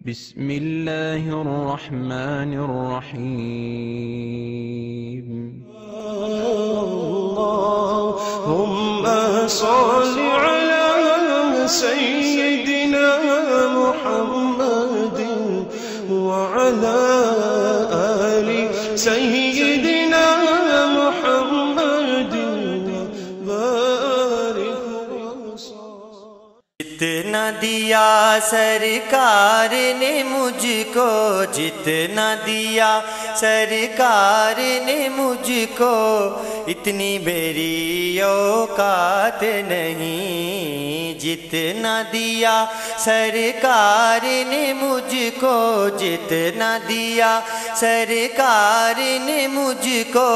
بسم الله الرحمن الرحيم اللهم صل على سيدنا محمد وعلى آل سيدنا محمد وبارك جتنا دیا سرکار نے مجھ کو، جتنا دیا سرکار نے مجھ کو، اتنی میری اوقات نہیں۔ جتنا دیا سرکار نے مجھ کو، جتنا دیا سرکار نے مجھ کو،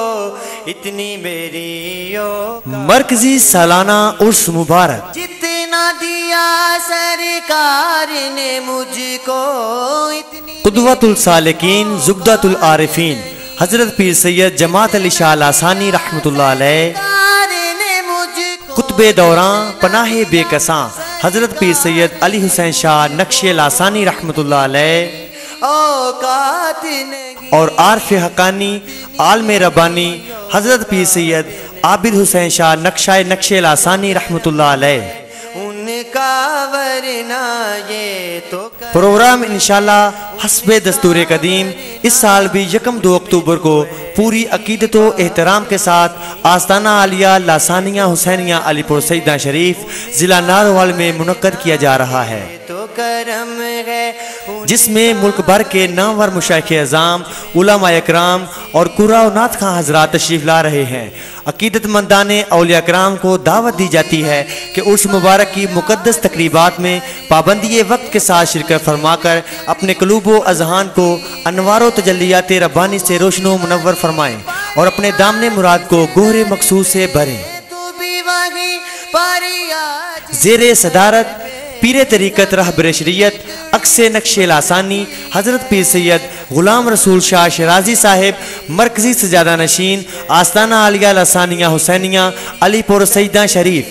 اتنی میری اوقات۔ مرکزی سالانہ عرس مبارک۔ جتنا دیا سرکار نے مجھ کو، اتنی قدوۃ السالکین زبدۃ العارفین حضرت پیر سید جماعت علی شاہ لاسانی رحمۃ اللہ علیہ، قطب دوراں پناہ بے کساں حضرت پیر سید علی حسین شاہ نقشِ لاسانی رحمۃ اللہ علیہ، اوقات نہیں۔ اور عارف حقانی عالم ربانی حضرت پیر سید عابد حسین شاہ نقشِ لاسانی رحمۃ اللہ علیہ۔ ان کا ورنہ یہ تو پروگرام انشاءاللہ حسب دستور قدیم اس سال بھی 1 اکتوبر کو پوری عقیدت و احترام کے ساتھ آستانہ عالیہ لاسانیہ حسینیہ علی پور سیدہ شریف ضلع ناروال میں منعقد کیا جا رہا ہے، تو کرم ہے۔ جس میں ملک بھر کے نامور مشائخ اعظام، علماء اکرام اور قراء و نعت خواں حضرات تشریف لا رہے ہیں۔ عقیدت مندان اولیاء اکرام کو دعوت دی جاتی ہے کہ عرس مبارک کی مقدس تقریبات میں پابندی وقت کے ساتھ شرکت فرما کر اپنے قلوب و اذہان کو انوار و تجلیات ربانی سے روشن و منور فرمائیں اور اپنے دامن مراد کو گوہر مقصود سے بھریں۔ تو بھی وہیں پر زیر صدارت پیر طریقت رہبر شریعت عکس نقشِ لاسانی حضرت پیر سید غلام رسول شاہ شیرازی صاحب، مرکزی سجادہ نشین آستانہ عالیہ لاسانیہ حسینیہ علی پور سیدہ شریف۔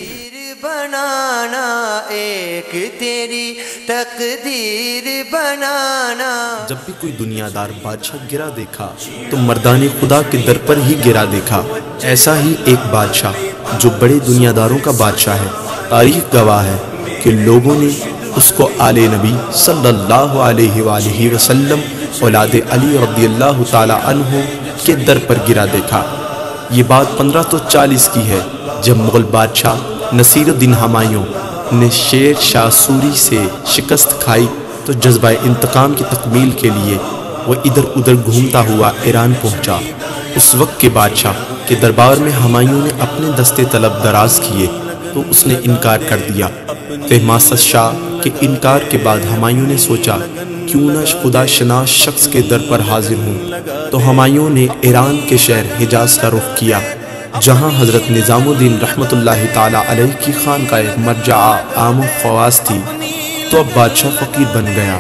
بنانا ایک تیری تقدیر بنانا۔ جب بھی کوئی دنیا دار بادشاہ گرا دیکھا تو مردان خدا کے در پر ہی گرا دیکھا۔ ایسا ہی ایک بادشاہ جو بڑے دنیا داروں کا بادشاہ ہے، تاریخ گواہ ہے کہ لوگوں نے اس کو آل نبی صلی اللہ علیہ وآلہ وسلم اولاد علی رضی اللہ تعالی عنہ کے در پر گرا دیکھا۔ یہ بات 1540 کی ہے، جب مغل بادشاہ نصیر الدین ہمایوں نے شیر شاہ سوری سے شکست کھائی تو جذبہ انتقام کی تکمیل کے لیے وہ ادھر ادھر گھومتا ہوا ایران پہنچا۔ اس وقت کے بادشاہ کے دربار میں ہمایوں نے اپنے دستے طلب دراز کیے تو اس نے انکار کر دیا۔ طہماسپ شاہ کے انکار کے بعد ہمایوں نے سوچا کیوں نہ خدا شناس شخص کے در پر حاضر ہوں، تو ہمایوں نے ایران کے شہر حجاز کا رخ کیا، جہاں حضرت نظام الدین رحمۃ اللہ تعالی علیہ کی خانقاہ مرجع عام و خواص تھی۔ تو اب بادشاہ فقیر بن گیا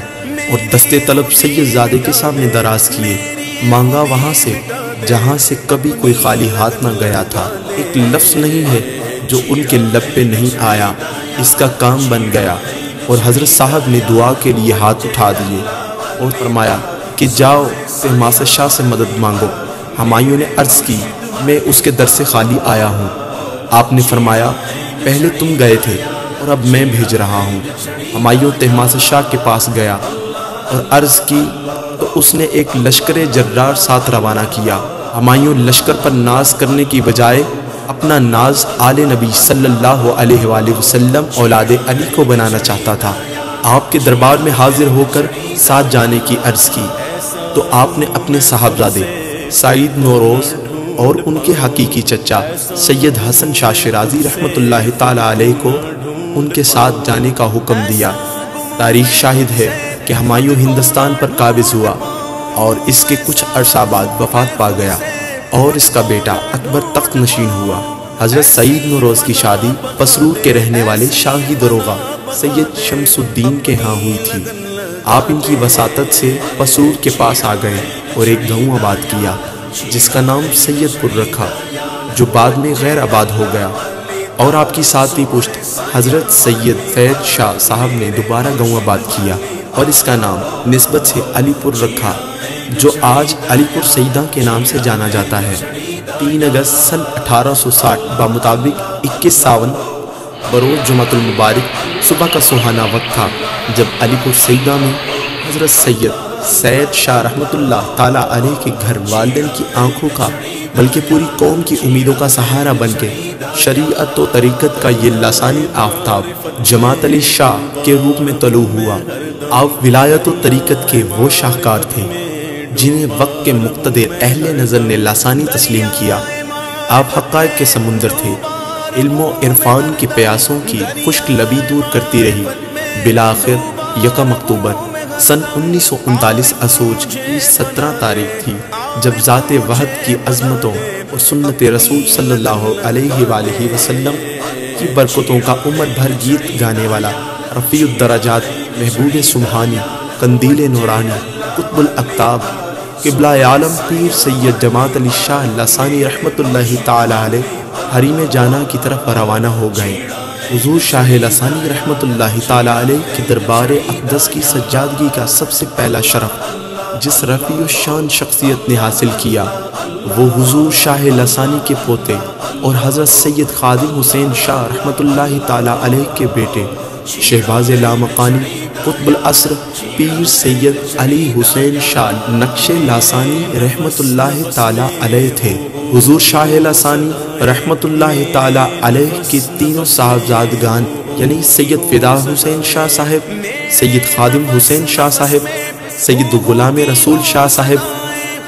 اور دستے طلب سید زادے کے سامنے دراز کیے، مانگا وہاں سے جہاں سے کبھی کوئی خالی ہاتھ نہ گیا تھا۔ ایک لفظ نہیں ہے جو ان کے لب پہ نہیں آیا، اس کا کام بن گیا۔ اور حضرت صاحب نے دعا کے لیے ہاتھ اٹھا دیے اور فرمایا کہ جاؤ طہماسپ شاہ سے مدد مانگو۔ ہمایوں نے عرض کی میں اس کے در سے خالی آیا ہوں۔ آپ نے فرمایا پہلے تم گئے تھے اور اب میں بھیج رہا ہوں۔ ہمایوں طہماسپ شاہ کے پاس گیا اور عرض کی تو اس نے ایک لشکر جرار ساتھ روانہ کیا۔ ہمایوں لشکر پر ناز کرنے کی بجائے اپنا ناز آل نبی صلی اللہ علیہ وآلہ وسلم اولاد علی کو بنانا چاہتا تھا۔ آپ کے دربار میں حاضر ہو کر ساتھ جانے کی عرض کی تو آپ نے اپنے صاحبزادے سعید نوروز اور ان کے حقیقی چچا سید حسن شاہ شیرازی رحمۃ اللہ تعالی علیہ کو ان کے ساتھ جانے کا حکم دیا۔ تاریخ شاہد ہے کہ ہمایوں ہندوستان پر قابض ہوا اور اس کے کچھ عرصہ بعد وفات پا گیا اور اس کا بیٹا اکبر تخت نشین ہوا۔ حضرت سعید نوروز کی شادی پسرور کے رہنے والے شاہی دروغہ سید شمس الدین کے ہاں ہوئی تھی۔ آپ ان کی وساطت سے پسرور کے پاس آ گئے اور ایک گاؤں آباد کیا جس کا نام سید پور رکھا، جو بعد میں غیر آباد ہو گیا۔ اور آپ کی ساتویں پشت حضرت سید فیض شاہ صاحب نے دوبارہ گاؤں آباد کیا اور اس کا نام نسبت سے علی پور رکھا، جو آج علی پور سیدہ کے نام سے جانا جاتا ہے۔ 3 اگست سن 1860 بمطابق 21 ساون بروز جمعۃ المبارک صبح کا سہانا وقت تھا جب علی پور سیدہ میں حضرت سید شاہ رحمۃ اللہ تعالیٰ علیہ کے گھر والدین کی آنکھوں کا بلکہ پوری قوم کی امیدوں کا سہارا بن کے شریعت و طریقت کا یہ لسانی آفتاب جماعت علی شاہ کے روپ میں طلوع ہوا۔ آپ ولایت و طریقت کے وہ شاہکار تھے جنہیں وقت کے مقتدر اہل نظر نے لسانی تسلیم کیا۔ آپ حقائق کے سمندر تھے، علم و عرفان کی پیاسوں کی خشک لبی دور کرتی رہی۔ بالآخر 1 اکتوبر سن 1939 اسوج کی 17 تاریخ تھی جب ذات وحد کی عظمتوں اور سنت رسول صلی اللہ علیہ وآلہ وسلم کی برکتوں کا عمر بھر گیت گانے والا رفیع الدرجات محبوب سبحانی قندیل نورانی قطب الاقطاب قبلہ عالم پیر سید جماعت علی شاہ لسانی رحمۃ اللہ تعالی علیہ حریم جانا کی طرف روانہ ہو گئے۔ حضور شاہ لسانی رحمۃ اللہ تعالی علیہ کے دربار اقدس کی سجادگی کا سب سے پہلا شرف جس رفیع و شان شخصیت نے حاصل کیا وہ حضور شاہ لسانی کے پوتے اور حضرت سید خادم حسین شاہ رحمۃ اللہ تعالی علیہ کے بیٹے شہباز لامکانی قطب العصر پیر سید علی حسین شاہ نقش لسانی رحمۃ اللہ تعالی علیہ تھے۔ حضور شاہ لسانی رحمۃ اللہ تعالی علیہ کے تینوں صاحبزادگان یعنی سید فدا حسین شاہ صاحب، سید خادم حسین شاہ صاحب، سید غلام رسول شاہ صاحب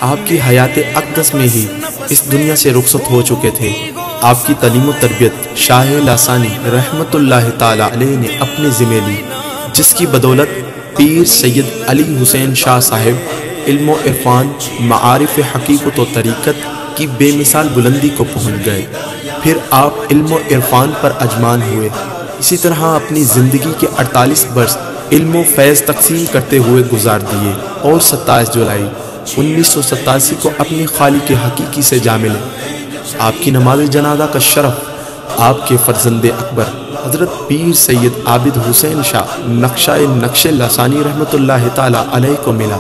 آپ کی حیات اقدس میں ہی اس دنیا سے رخصت ہو چکے تھے۔ آپ کی تعلیم و تربیت شاہ لسانی رحمۃ اللہ تعالی علیہ نے اپنے ذمہ لی، جس کی بدولت پیر سید علی حسین شاہ صاحب علم و عرفان معارف حقیقت و طریقت کی بے مثال بلندی کو پہنچ گئے۔ پھر آپ علم و عرفان پر اجمان ہوئے۔ اسی طرح اپنی زندگی کے 48 برس علم و فیض تقسیم کرتے ہوئے گزار دیے اور 27 جولائی 1987 کو اپنے خالق حقیقی سے جا ملے۔ آپ کی نماز جنازہ کا شرف آپ کے فرزند اکبر حضرت پیر سید عابد حسین شاہ نقش لسانی رحمۃ اللہ تعالی علیہ کو ملا۔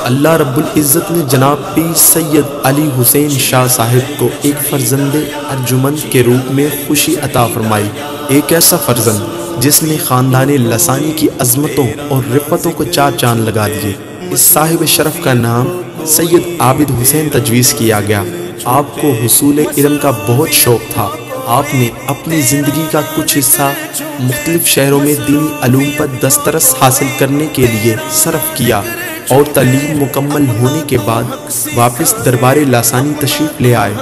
اللہ رب العزت نے جناب پیر سید علی حسین شاہ صاحب کو ایک فرزند ارجمند کے روپ میں خوشی عطا فرمائی، ایک ایسا فرزند جس نے خاندان لسانی کی عظمتوں اور رفتوں کو 4 چاند لگا دیے۔ اس صاحب شرف کا نام سید عابد حسین تجویز کیا گیا۔ آپ کو حصول علم کا بہت شوق تھا۔ آپ نے اپنی زندگی کا کچھ حصہ مختلف شہروں میں دینی علوم پر دسترس حاصل کرنے کے لیے صرف کیا اور تعلیم مکمل ہونے کے بعد واپس دربار لسانی تشریف لے آئے۔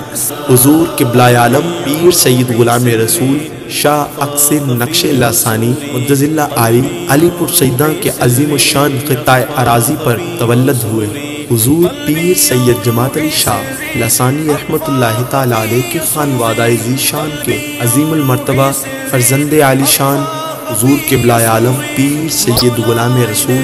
حضور قبلہ عالم پیر سید غلام رسول شاہ اقصر نقش لسانی مدظ اللہ علی پور سیدہ کے عظیم الشان خطہ اراضی پر تولد ہوئے۔ حضور پیر سید جماعت علی شاہ لسانی رحمۃ اللہ تعالی علیہ کے خانوادہ ذی شان کے عظیم المرتبہ فرزند عالی شان حضور قبلہ عالم پیر سید غلام رسول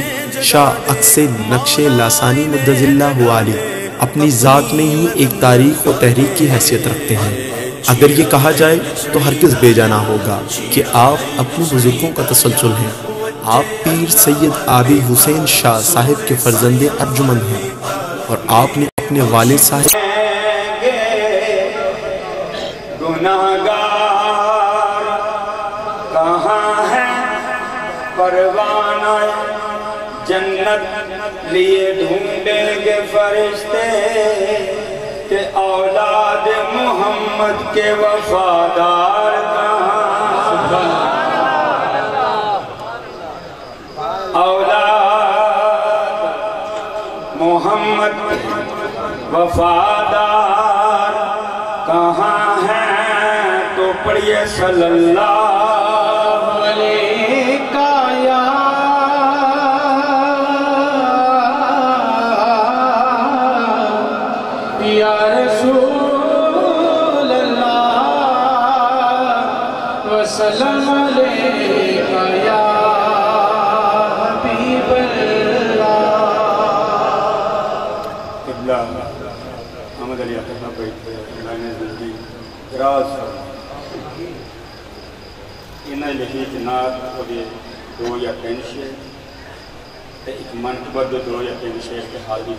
شاہ اقصر نقش لسانی مدظ اللہ علیہ اپنی ذات میں ہی ایک تاریخ و تحریک کی حیثیت رکھتے ہیں۔ اگر یہ کہا جائے تو ہرگز بے جانا ہوگا کہ آپ اپنے بزرگوں کا تسلسل ہیں۔ آپ پیر سید عابد حسین شاہ صاحب کے فرزند ارجمند ہیں اور آپ نے اپنے والد صاحب گناہگار کہاں ہے پروانہ جنت لیے ڈھونڈیں گے فرشتے کہ اولاد محمد کے وفادار کہاں، اولاد محمد وفادار کہاں ہیں، تو پڑھیے صلی اللہ علیہ یا رسول اللہ وسلم علیکہ یا حبیب اللہ۔ قبلہ احمد علی احمد بیت میں زندگی راز انہیں لکھی جنات اور یہ 2 یا 3 شے ایک منقبہ دو یا تین شعر کے حال بھی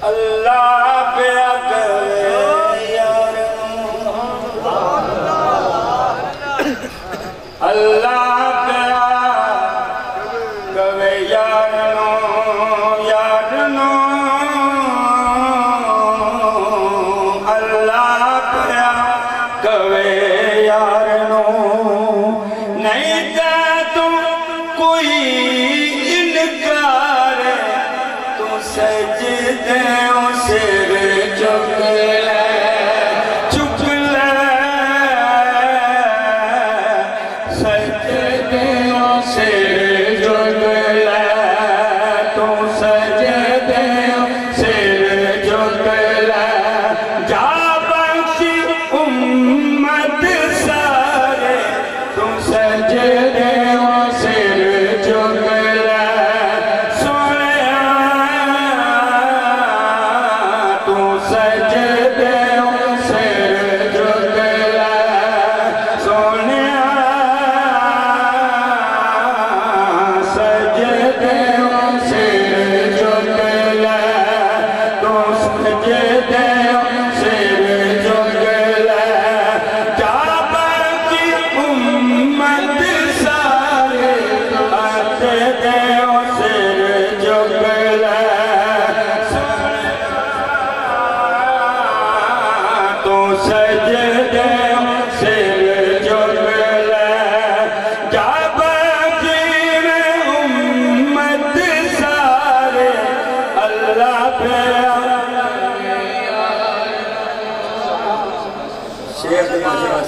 اللہ پیا کرے یار اللہ پیا کرے یار نو اللہ پیا کرے یار نو نہیں تے تم کوئی انکار تو سجدے سر چک لے سجدے سر چک لے تو سجدے سر چک لے جا بخشی امت سارے تو سجدے سر چک لے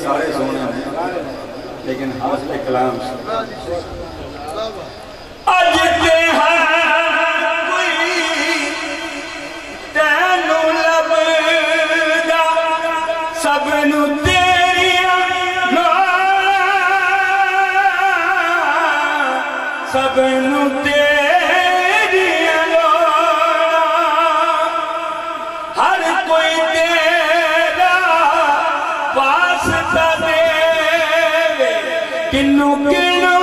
سارے سونے ہیں لیکن حاصل کلام اج تے کوئی تینوں لبدا سب نو تیریاں سب نو تیریاں ہر کوئی تیرا واسطہ دے کنو کنو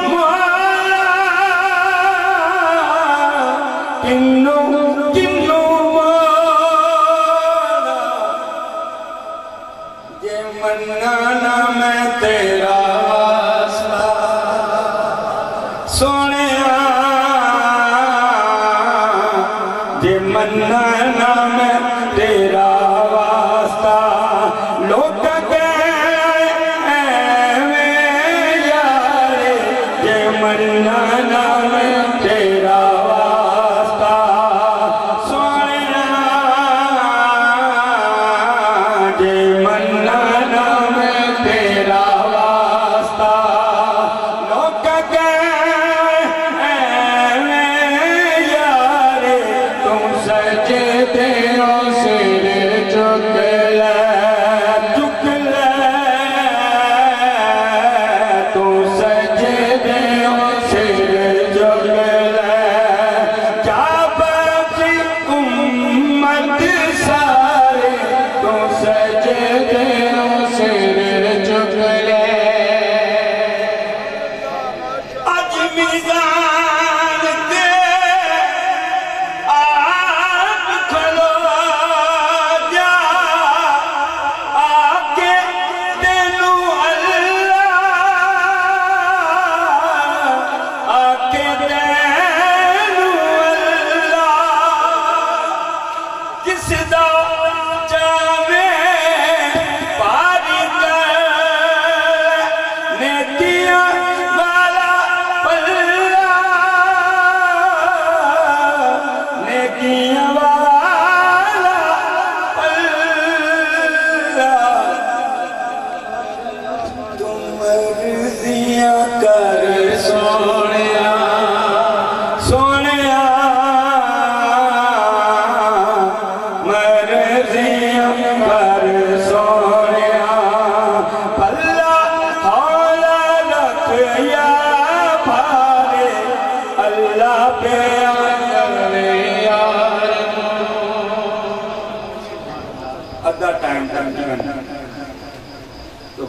مولا کنو کنو مولا جے منانا میں تیرا واسطہ سونے جے منانا میں تیرا واسطہ لوگ منانا میں تیرا واسطہ سونا جے منانا میں تیرا واسطہ لوگ یار تم سجدے سر چک لے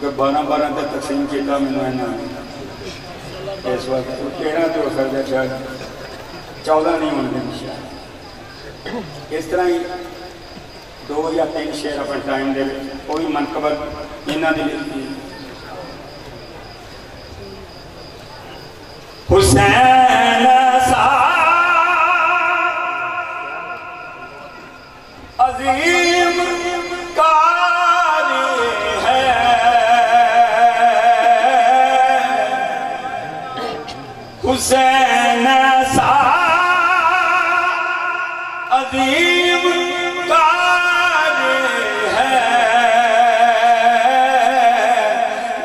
کیونکہ 12 تک تقسیم کیا میں نے اس وقت 13 تو ہو سکتا ہے شاید 14 نہیں ہونے شاید اس طرح ہی 2 یا 3 شعر اپنے ٹائم دے کوئی منقبت انہاں دی لکھی حسین سا عظیم کار ہے حسین سا عظیم کار ہے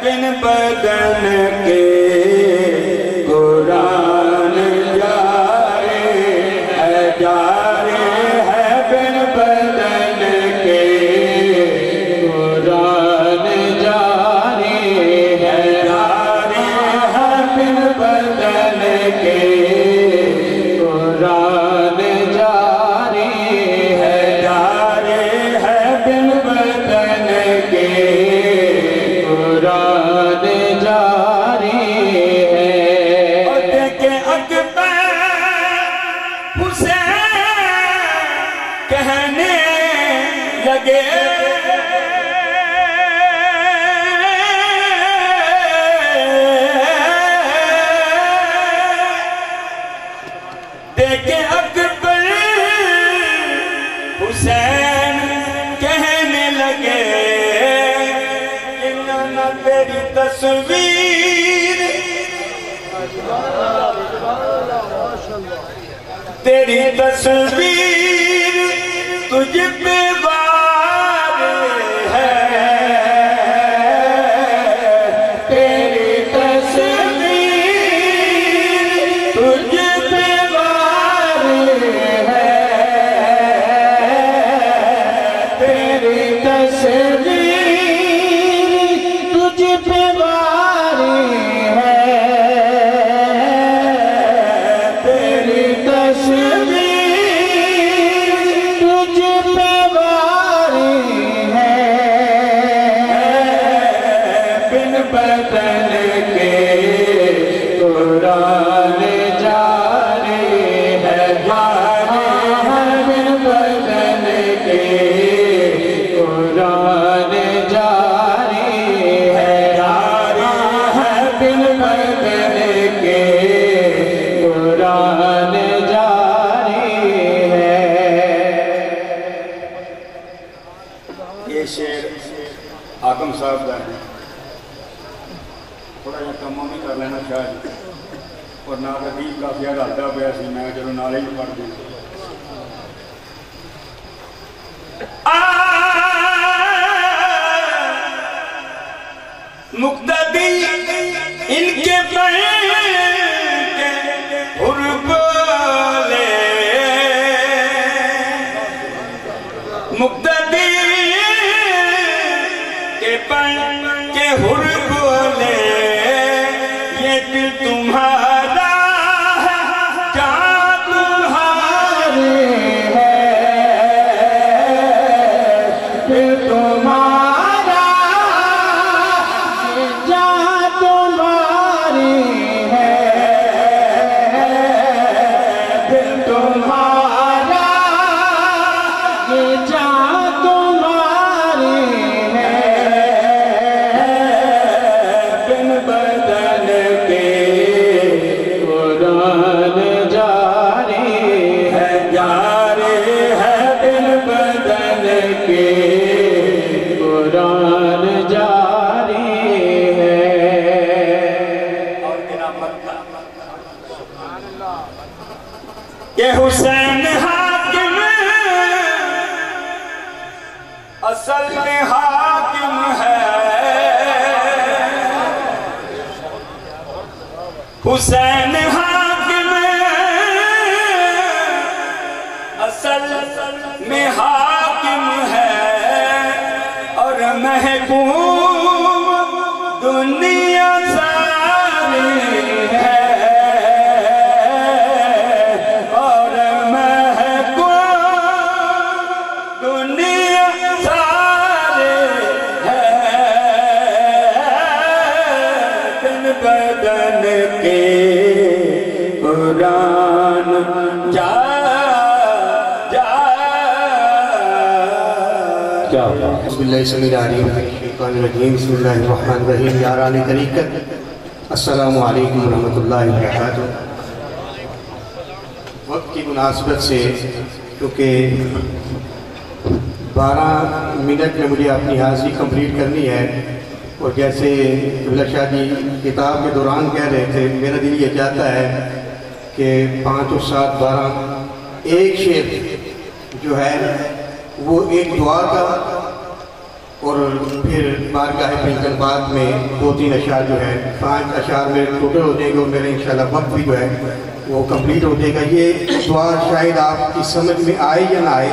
بن بدن کے قرآن جارے ہے بن بدن کے قرآن جارے ہے بن بدن کے قرآن جارے ہے بن بدن کے قرآن جاری ہے اور دیکھیں اکبر حسین کہنے لگے دیکھیں اکبر حسین کہنے لگے انہاں تیری تصویر تیری تصویر تجھ پہ وار ہے تیری تصویر تجھ پہ وار ہے تیری تصویر تجھ پہ وار ہے تیری تصویر تجھ پہ وار ہے بن بدن کے قرآن جاری ہے بن بدن کے قرآن جاری ہے بن بدن کے قرآن جاری ہے یہ شعر حاکم صاحب کا ہے تھوڑا جہاں کم بھی کر لینا شاید اور نہ ادیب کافی ہلاتا پیا سی میں چلو نالے ہی پڑھ دوں مقتدی ان کے پڑھ کے حر بولے مقتدی کے پڑھ کے حر بولے یہ دل تمہارا ہے جان تمہاری ہے دل تمہارا جان تمہاری ہے دل تمہارا جان تمہاری ہے بن بدن کے قرآن جاری ہے بن بدن کے قرآن جاری ہے کہ حسین حاکم اصل میں حاکم ہے حسین حاکم اصل میں حاکم ہے اور محکوم دنیا ساری ہے اور محکوم دنیا ساری ہے بدن کے قرآن جا بسم اللہ السمیع العلیم الشیطان الرجیم بسم اللہ الرحمن الرحیم یاران طریقت السلام علیکم ورحمۃ اللہ وبرکاتہ۔ وقت کی مناسبت سے کیونکہ 12 منٹ میں مجھے اپنی حاضری کمپلیٹ کرنی ہے، اور جیسے قبلہ شاہ جی کتاب کے دوران کہہ رہے تھے، میرا دل یہ چاہتا ہے کہ 5 اور 7 12 ایک شعر جو ہے وہ ایک دعا کا، اور پھر بارگاہ پنجتن بعد میں 2-3 اشعار جو ہے 5 اشعار میرے ٹوٹل ہو جائیں گے، اور میرے انشاءاللہ وقت بھی جو ہے وہ کمپلیٹ ہو جائے گا۔ یہ دعا شاید آپ کی سمجھ میں آئے یا نہ آئے،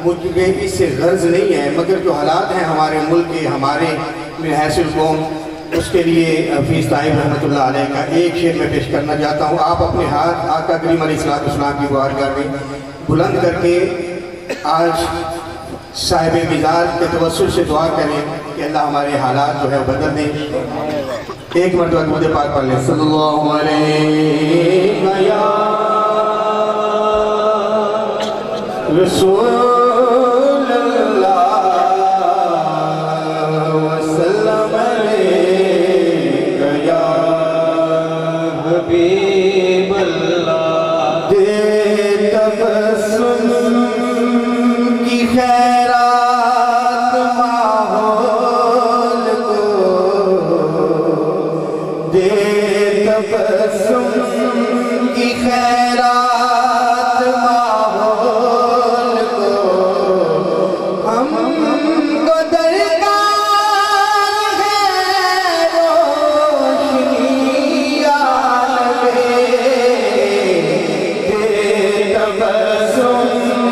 مجھے اس سے غرض نہیں ہے، مگر جو حالات ہیں ہمارے ملک کے، ہمارے من حیث القوم، اس کے لیے حفیظ طائب رحمۃ اللہ علیہ کا ایک شعر میں پیش کرنا چاہتا ہوں۔ آپ اپنے ہاتھ آقا کریم علیہ السلام کی بارگاہ میں بلند کر کے آج صاحب مزاج کے توسل سے دعا کریں کہ اللہ ہمارے حالات جو ہے بدل دیں۔ ایک مرتبہ درود پاک پڑھ لیں، صلی اللہ علیہ یا رسول اللہ وسلم علیہ یا حبیب اللہ، دے تبسم کی خیرات ماحول کو، دے تبسم کی خیرات ماحول کو، ہم کو درکار ہے روشنی آنے، دے تبسم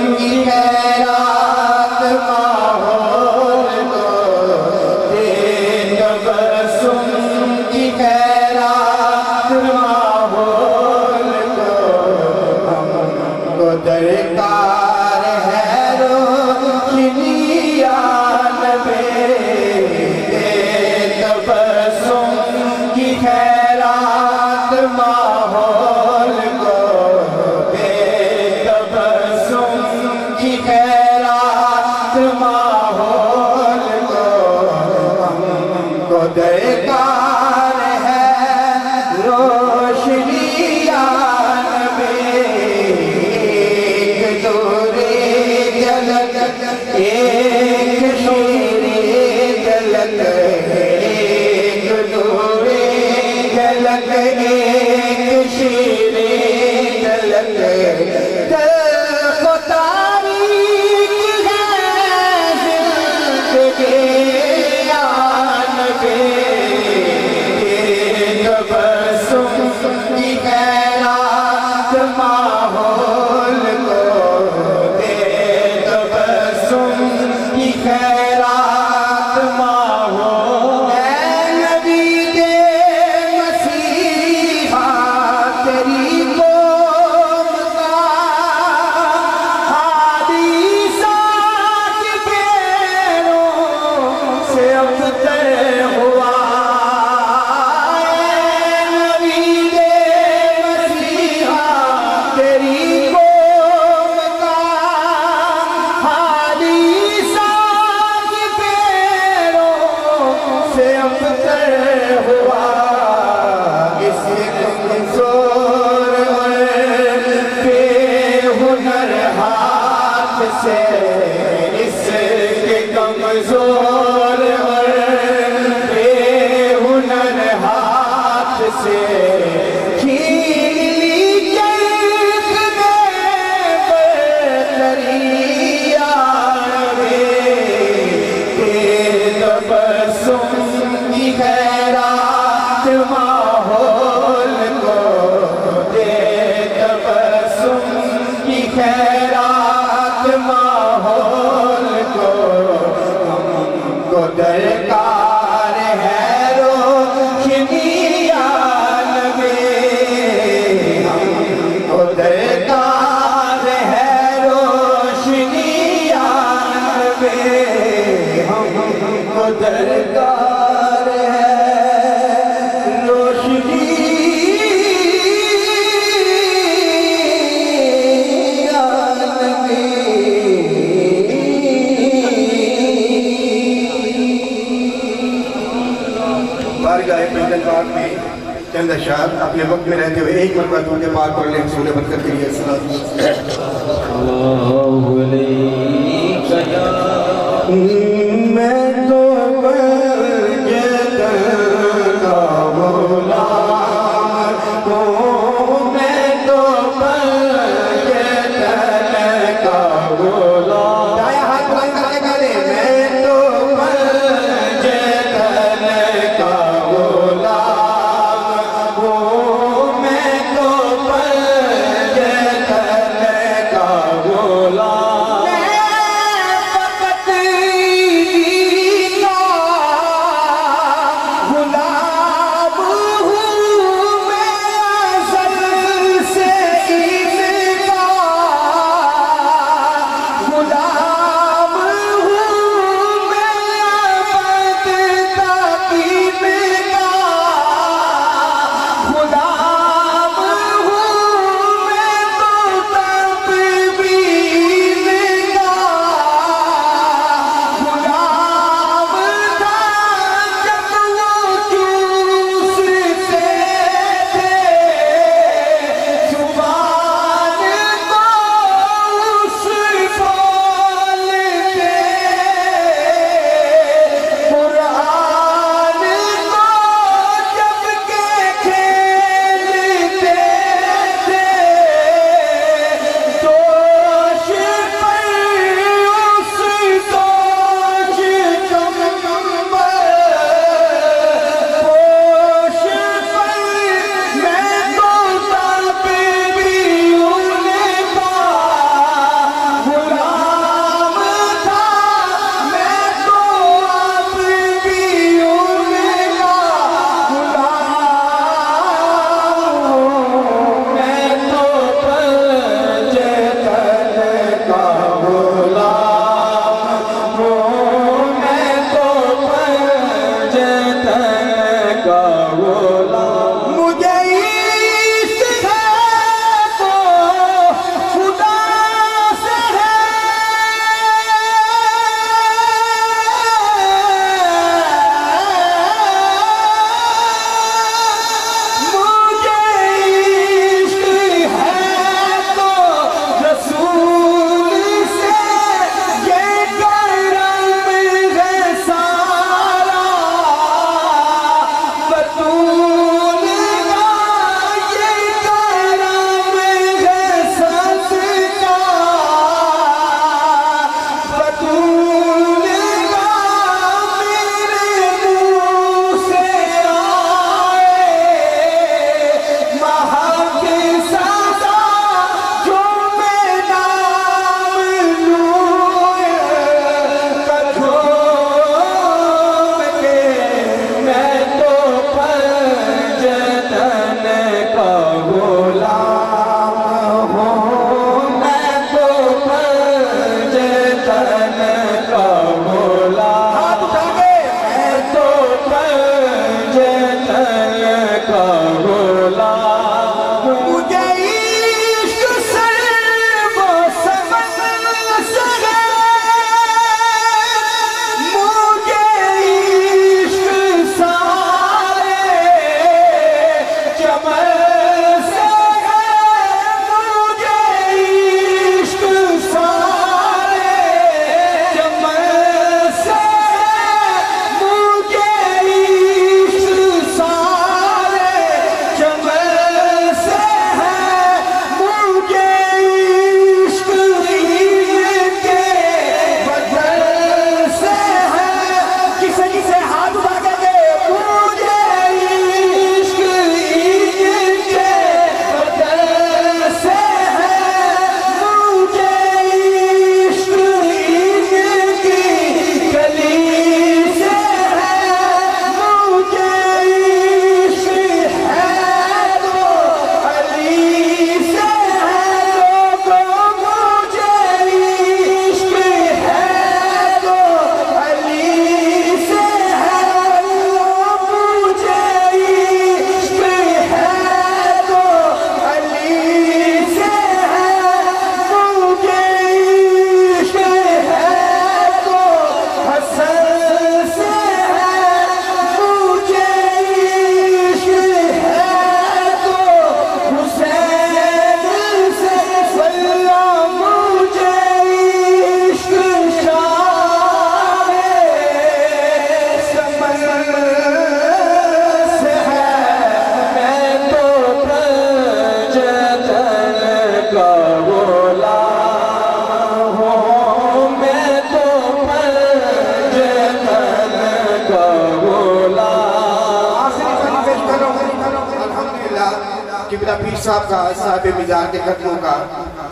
کی خیرات ماحول کو، دے تبسم کی خیرات ماحول کو، ہم کو درکار ہے روشنی آنے، دے تبسم کی خیرات ماحول کو، دے تبسم کی خیرات ماحول کو، ہم کو درکار ہے روشنی آنے، ایک دوری جلک ایک شیری جلک، ایک دوری جلک ایک شیری جلک، تلخ و تاریک ہے زندگی آنبے، تبسم کی خیرات ماحول کو، دے تبسم کی خیرات ماحول، اے نبی دے مسیحا تیری قوم کا حادثہ کے پیروں سے ابتر ہوا، اے نبی دے مسیحا تیری قوم کا حادثہ کے پیروں سے ابتر ہوا، اس کمزور اور بے ہنر ہاتھ سے، اس کے کمزور اور بے ہنر ہاتھ سے چھین لی چرخ میں برتری آنے، دے تبسم کی خیرات ماحول کو، دے تبسم کی خیرات ماحول کو، ہم کو درکار ہے روشنی آنے، ہم کو درکار ہے روشنی آنے، ہم کو درکار ہے روشنی بارگاہ پنجن پاک میں چند اشعار اپنے وقت میں رہتے ہوئے ایک مرتبہ درود پاک پڑھ لیں رسول برکت کے لیے صلی اللہ علیہ میں تو قبلہ پیر صاحب کا صاحب مزار کے قدموں کا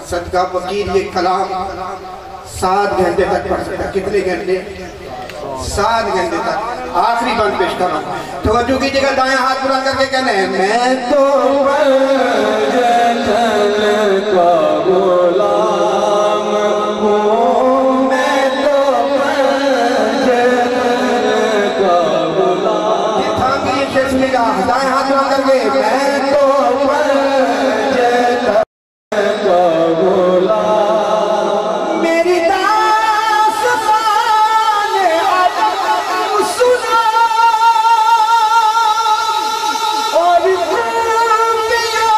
صدقہ فقیر یہ کلام 7 گھنٹے تک پڑھ سکتا. کتنے گھنٹے؟ 7 گھنٹے تک. آخری بند پیش کر رہا ہوں. توجہ کیجئے گا, دائیں ہاتھ بلند کر کے کہنا ہے میں تو جتن کا غلام ہوں, میں تو جتن کا غلام. یہ تھام کے یہ شیئر سنے گا, دائیں ہاتھ بلند کر کے میں تو جتن کا غلام. میری داستان عالم سنا اور خوبیوں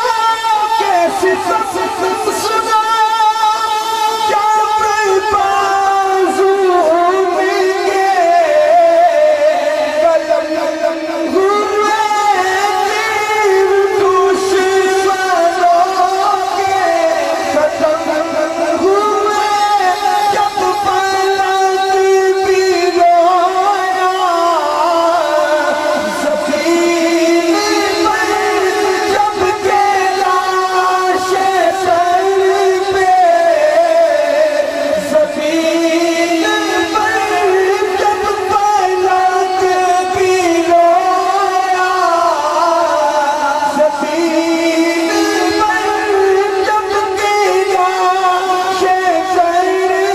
کے ستم سنا, کیا میں بازو میں قلم ہوئے تیر دشمنوں کے ختم ہوئے جب پلک بھی رویا زمین پر, جب کہ لاش سر پہ زمین پر, جب پلک بھی رویا زمین پر, جب کہ لاش سر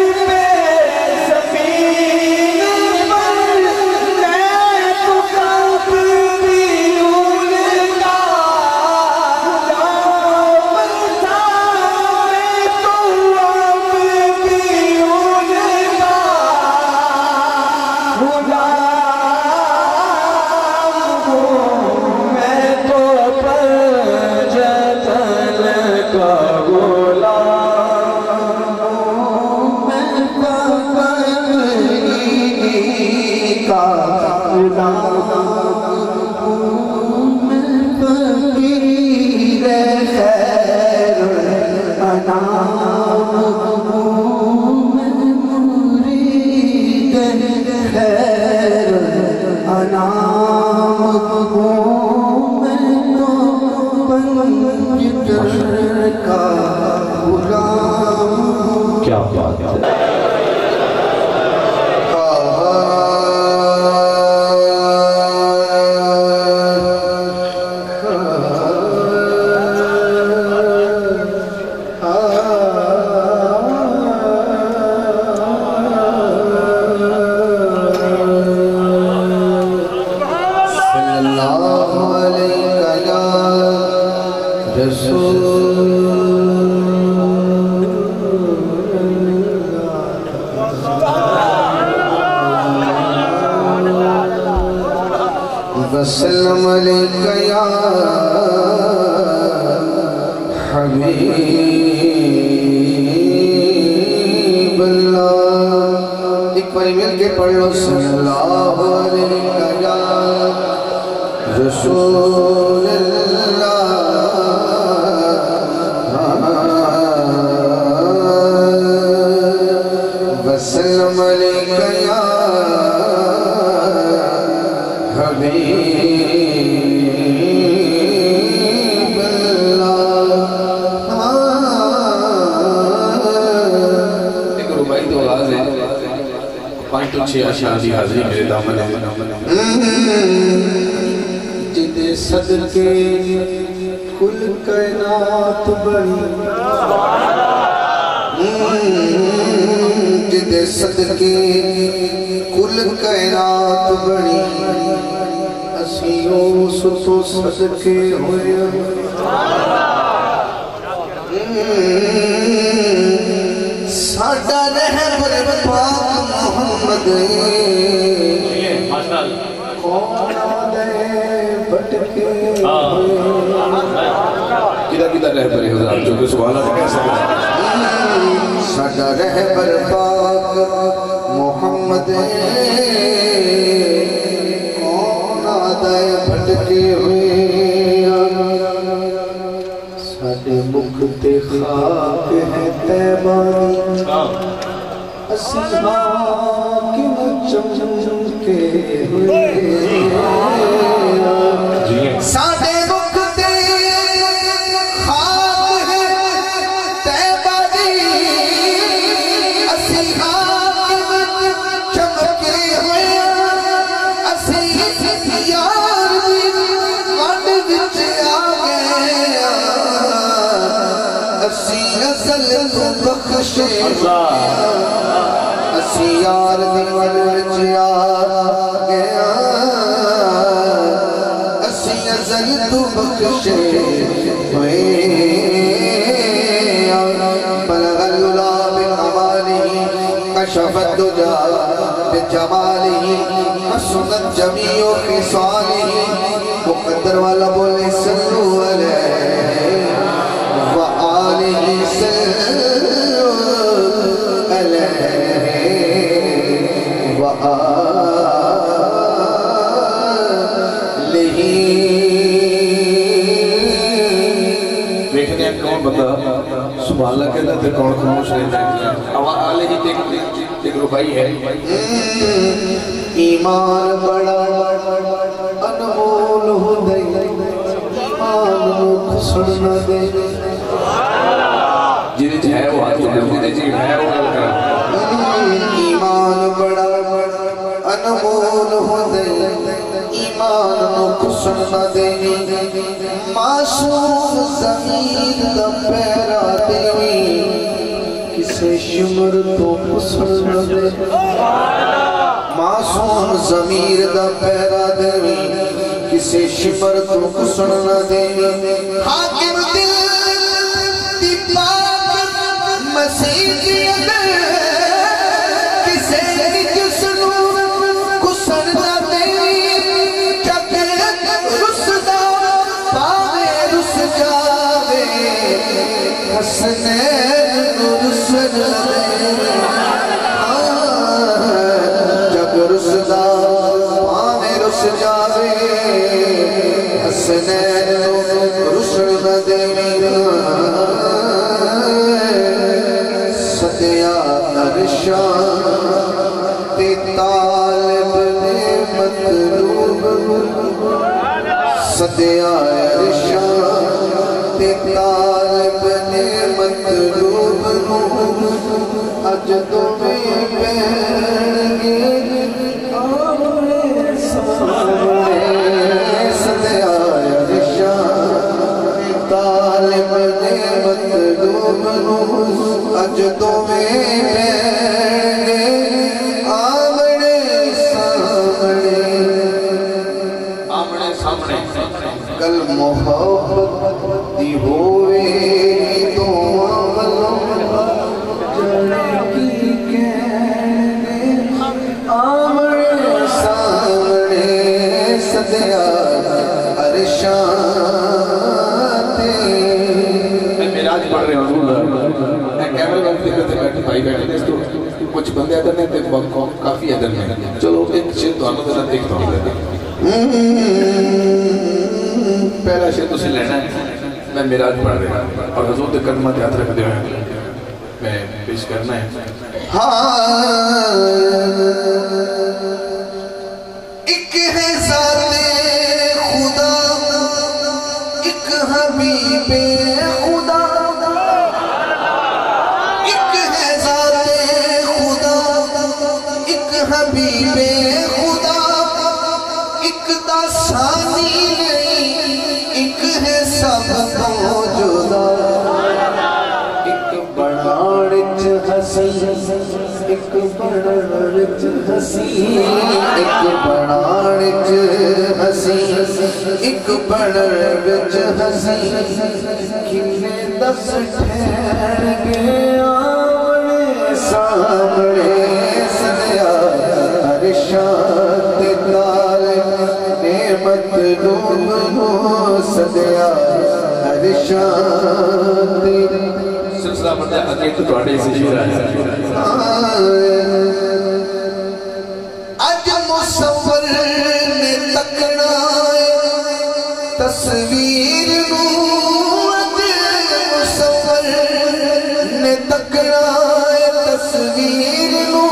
پہ زمین پر, میں تو کب بھی ان کا غلام تھا, میں تو اب بھی ان کا غلام ہوں. میں تو پر جتن کا غلام ہوں, میں تو پر کا غلام ہوں, میں فقیر خیر انام ہوں, میں مرید خیر انام ہوں, میں تو پنجتر کا غلام ہوں. کیا بات ہے. وسلم علیکہ یا حبیب اللہ. ایک باری مل کے پڑھ لو, صلی اللہ علیہ یا رسول اللہ. وسلم علیکہ یا حبیب اللہ. ایک ربائی تو آغاز ہے, 5 تو 6 اشعار دی حاضری میرے دامن ہے. جدے صدقے کل کائنات بڑی, جدے صدقے کل کائنات بڑی, اسیوں ستو صدقے ہوئے. ساڈا رہبر پاک محمد کون آدھے بھٹکے کدھر رہبر حضرات جو کہ سبحان اللہ کہہ سکتے. ساڈا رہبر پاک محمد کون آدھے بھٹکے ہوئے. ساڈے مکھ تے خاک ہے تیبانی, اسی حاکم چمچمکے ہوئے. ساڈے مکھ تے بخشے اسی یار دی ول وچ آ گیا اسی ازل تو بخشے ہوئے بلغ العلا بکمالہ کشف الدجا بجمالہ حسنت جمیع خصالہ مقدر والا بولے صلو علیہ وآلہ صلو علیہ وآلہ دیکھنے کون بندہ سبحان اللہ کہتا ہے کون خاموش رہتا ہے آلہ ہی ایک ربائی ہے ایمان بڑا انمول ہو دے ایمان مکھ سننا دے جنہیں ہے وہ آج جنہیں ہے وہ ایمان بڑا انمول ہو دے ایمان مکھ سننا دے معصوم زمین دا پیرا دے کسے شمر تو سننا دے معصوم ضمیر دا پیرا دے کسے شمر تو سننا دے حاکم دل دی پاک مسیح کی اگر کسے جسنو کسننا دے جب رسدہ پاوے رس جاوے حسنین رسنا دے رسدہ پانے رس جاوے حسنین رسل دے صدیہ ارشان تے طالب نے مطلوب صدیہ ارشان تے طالب نے مطلوب اج تو میں پہن گے طالب نے مطلوب اج تو میں آمنے سامنے کل محبت دی ہوئے تو جڑے کی کہنے آمنے سامنے صدیہ ارشان میراج پڑھ رہے ہوں میں کیمرے میں دیکھتے بیٹھے بھائی بیٹھے تو کچھ بندے ادھر نے کافی ادھر میں چلو ایک شیر تو آنوں دینا دیکھتا ہوں پہلا شیر تو سے لینا ہے میں میراج پڑھ رہے ہوں اور حضور دے قدمات یاد رکھ دے ہوئے میں پیش کرنا ہے ایک ہے ذات خدا ایک حبیب خدا ایک ہے ذات خدا ایک حبیب خدا ایک دا ثانی نہیں ایک ہے سب کو جدا ایک بڑاڑچ ہسی ایک بڑاڑچ ہسی ایک بڑاڑچ ہسی ایک بڑاڑچ ہسی کنے دس ٹھہر گئے آمنے سامنے صدیہ ارشان تے طالب نے مطلوب صدیہ ارشان تے سلسلہ پڑھتا ہے اگے تو توڑے سے شیر آیا اج مصور نے تکنا تصویر نو اج مصور نے تکنا تصویر نو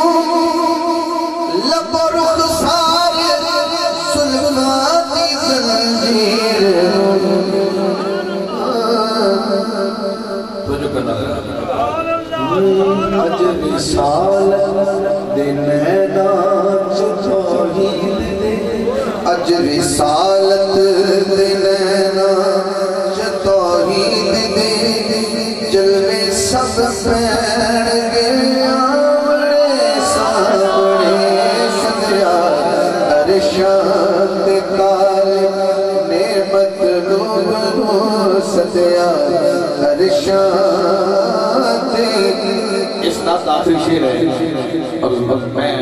لب رخسار سلماتی زنجیر تو جو کرنا اج رسالت دے نیدان چ توحید دے اج رسالت دے نیدان چ توحید دے جلوے سب پین سدیا ارشاد اس نات آخری شیر ہے اور میں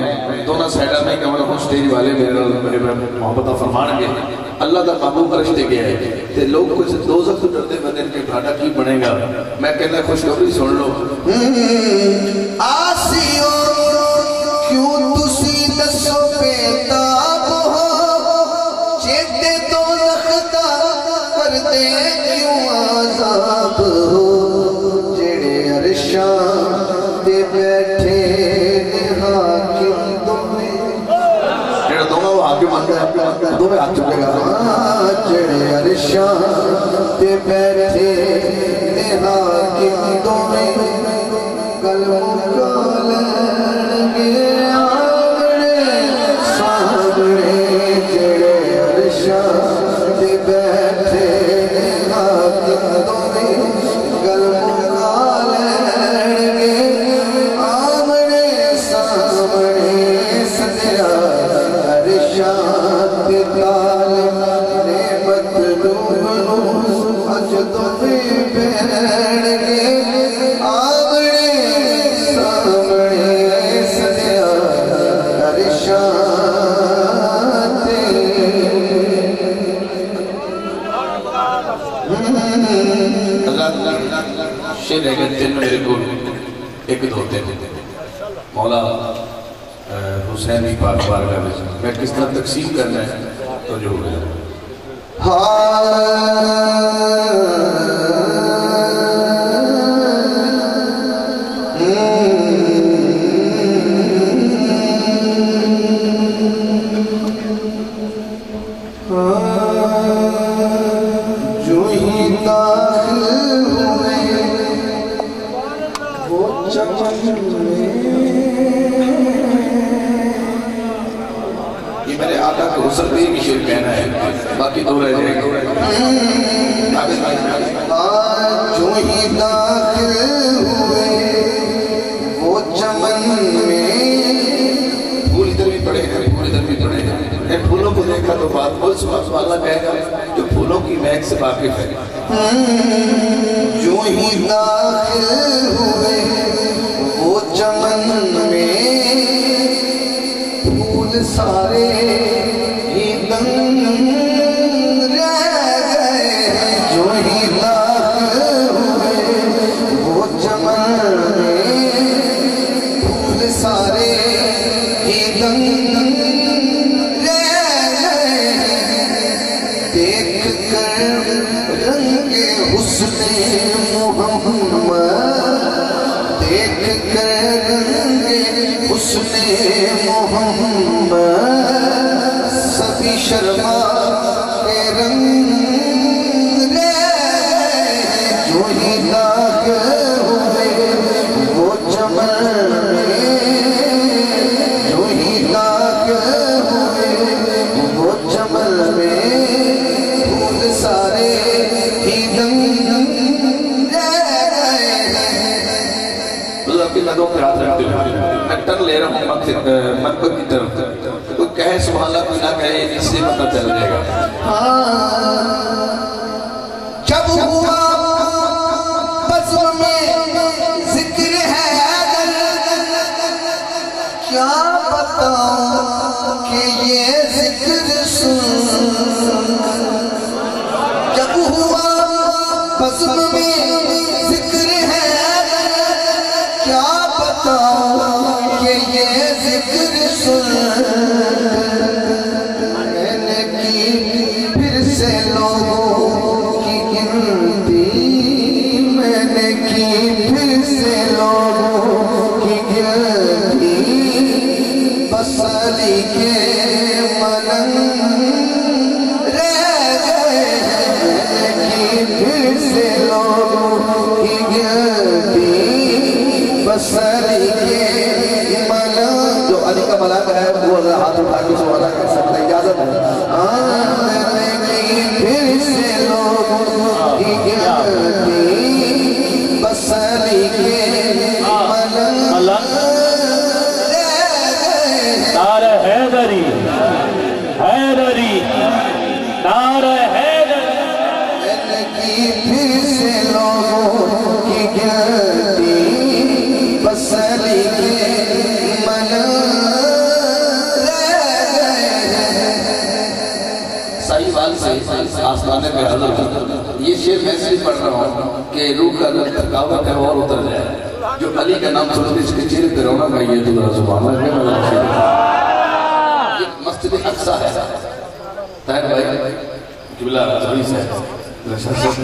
دونوں سائڈہ میں کہ ہوں سٹیج والے میرے محبتہ فرمان گے اللہ دا محبوب رشتے گیا ہے تے لوگ کچھ دوزخ تو ڈرتے بندے کے بھاڑا کی بنے گا میں کہنا خوشخبری سن لو آسیو کیوں تسی دسو بیتاب ہو چیتے دوزخ دا کردے کیوں عذاب ہو جڑے عرشان دے بیٹھے حاکم تمہیں جڑا دونوں وہ حاکم آتا ہے دو میں ہاتھ چکے گا جڑے عرشان دے بیٹھے حاکم تمہیں قلم کالنگے آمنے سامنے جڑے عرشان دے بیٹھے حاکم تمہیں قلم کالنگے آمنے سامنے سدیا عرشان دے طالب نعمت لوگنو اج تمہیں بیڑنگے آمنے سامنے سدیا عرشان دے اللہ شیر ہے کہ تین میرے کو ایک دھوتے ہیں مولا حسینی پاک بارگاہ میں کس طرح تقسیم کرنا ہے تو جو ہو گیا جو ہی داخل ہوئے وہ چمن میں یہ میرے آقا کو حسن بھی کی شیر کہنا ہے باقی دو رہ جائیں گے جو ہی داخل ہوئے وہ چمن میں پھول ادھر بھی پڑے گا پھول ادھر بھی پڑے گا پھولوں کو دیکھا تو بات بول سبحان اللہ کہے گا جو پھولوں کی مہک سے واقف ہے جو ہی داخل ہوئے وہ چمن میں پھول سارے ہی دنگ رہ گئے جو ہی داخل ہوئے وہ چمن میں پھول سارے ہی دنگ دیکھ کر رنگ حسن محمد دیکھ کر رنگ حسن محمد سبھی شرما کے رنگ رہ جو ہی داخل ہوئے وہ چمن میں جو ہی داخل ہوئے وہ چمن میں سارے ہی دنگ رہ گئے اللہ کی لگوں پر ہاتھ رکھتے ہیں میں ٹن لے رہا ہوں مکبت کی طرف کوئی کہے سبحان اللہ کوئی نہ کہے اس سے پتہ چل جائے گا جب ہوا بزم میں ذکر ہے کیا بتاؤں کہ یہ ذکر سن جب ہوا بزم میں ذکر ہے کیا بتاؤں کہ یہ ذکر سن میں نے کی پھر سے لوگوں کی گنتی میں نے کی پھر سے لوگوں کی گنتی بس علی کے ملنگ پھر سے لوگوں کی گنتی بس علی کے ملنگ جو علی کا ملنگ ہے وہ ہاتھ اٹھا کے سو ادا کر سکتا ہے اجازت ہے پھر سے لوگوں کی گنتی بس علی کے ملنگ حیدری آستانے پہ حاضر ہوں۔ یہ شعر میں اس لیے پڑھ رہا ہوں کہ روح کا اگر تھکاوٹ ہے اور اتر جائے، جو علی کا نام سنتے اس کے چہرے پہ رونق آئی ہے تو ذرا سبحان اللہ کہہ رہا ہوں۔ یہ مسجد اقصی ہے طاہر بھائی قبلہ عزیز ہے،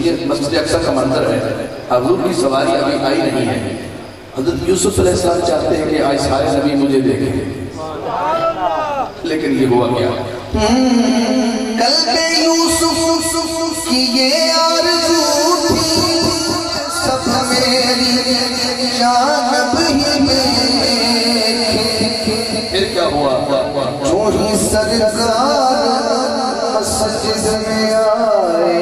یہ مسجد اقصی کا منظر ہے۔ حضور کی سواری ابھی آئی نہیں ہے، حضرت یوسف علیہ السلام چاہتے ہیں کہ آج سارے نبی مجھے دیکھیں، لیکن یہ ہوا کیا؟ قلب یوسف کی یہ آرزو تھی، سب میری جانب ہی دیکھیں۔ پھر کیا ہوا؟ جو ہی سرکار مسجد میں آئے،